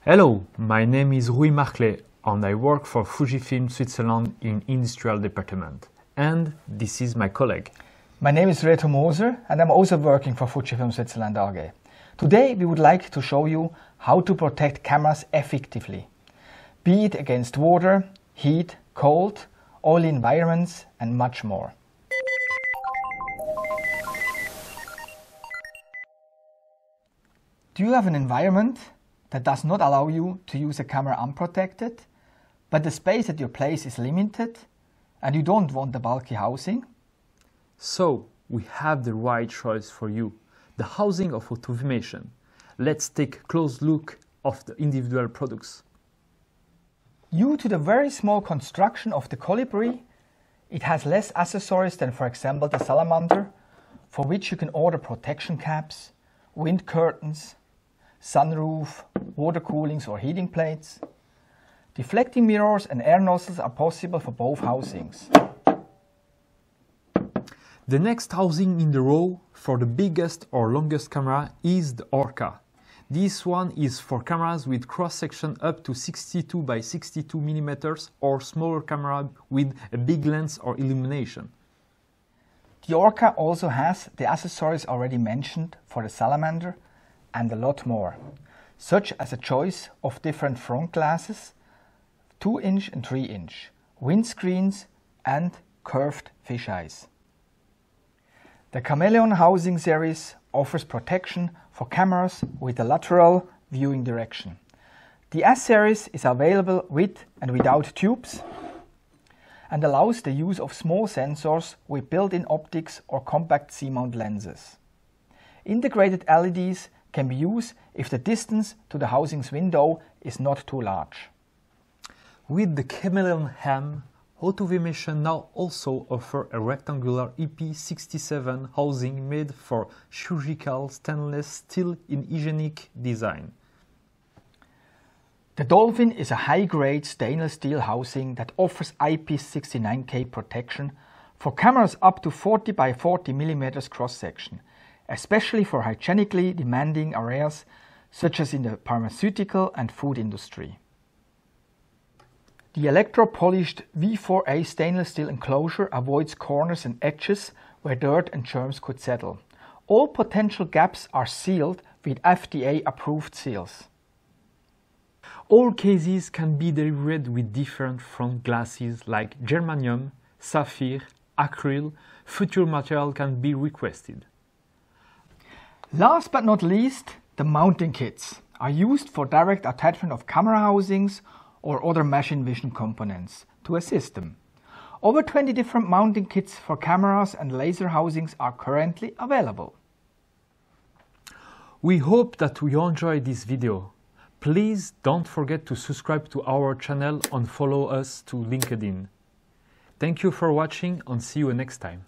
Hello, my name is Rui Marclet and I work for Fujifilm Switzerland in Industrial Department. And this is my colleague. My name is Reto Moser and I'm also working for Fujifilm Switzerland AG. Today we would like to show you how to protect cameras effectively, be it against water, heat, cold, oily environments and much more. Do you have an environment that does not allow you to use a camera unprotected, but the space at your place is limited and you don't want a bulky housing? So, we have the right choice for you, the housing of Autovimation. Let's take a close look of the individual products. Due to the very small construction of the Colibri, it has less accessories than, for example, the Salamander, for which you can order protection caps, wind curtains, sunroof, water coolings or heating plates. Deflecting mirrors and air nozzles are possible for both housings. The next housing in the row for the biggest or longest camera is the Orca. This one is for cameras with cross-section up to 62 by 62 mm or smaller camera with a big lens or illumination. The Orca also has the accessories already mentioned for the Salamander and a lot more, such as a choice of different front glasses, 2-inch and 3-inch, windscreens and curved fisheyes. The Chameleon Housing series offers protection for cameras with a lateral viewing direction. The S-series is available with and without tubes and allows the use of small sensors with built-in optics or compact C-mount lenses. Integrated LEDs can be used if the distance to the housing's window is not too large. With the Chameleon Ham, Autovimation now also offers a rectangular EP67 housing made for surgical stainless steel in hygienic design. The Dolphin is a high-grade stainless steel housing that offers IP69K protection for cameras up to 40 by 40 mm cross-section, especially for hygienically demanding areas such as in the pharmaceutical and food industry. The electro-polished V4A stainless steel enclosure avoids corners and edges where dirt and germs could settle. All potential gaps are sealed with FDA-approved seals. All cases can be delivered with different front glasses like germanium, sapphire, acrylic. Future material can be requested. Last but not least, the mounting kits are used for direct attachment of camera housings or other machine vision components to a system. Over 20 different mounting kits for cameras and laser housings are currently available. We hope that you enjoyed this video. Please don't forget to subscribe to our channel and follow us to LinkedIn. Thank you for watching and see you next time.